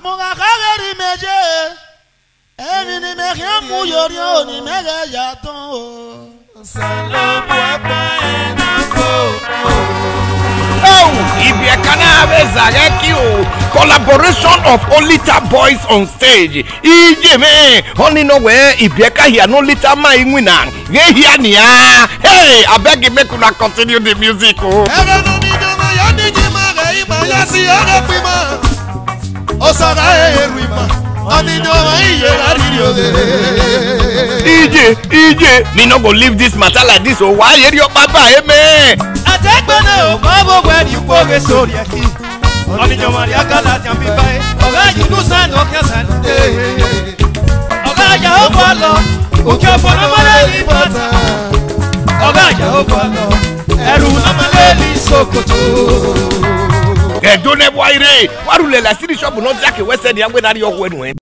Monga kageri meje. Emi ni mekia muyorio ni mega yaton. Salo papa enako. Oh, Ibiakana Bezagekio. Collaboration of Olita boys on stage. Ije me, honey no way. Ibiaka here no Olita ma ingwina. Ye here niya. Hey, I beg you make una continue the music. Oh. EJ, me no go leave this matter like this. Oh, why hear your papa, man? I take my no, Babo, when you go get sorry. Only your Maria Galat and be by. Oh, you do sand of your son. Oh, ya follow. Okay, for no money, but oh, ya follow. Eruna Maleli Sokoto. Don't ever worry. What will the last city shop not Jackie West and the Young when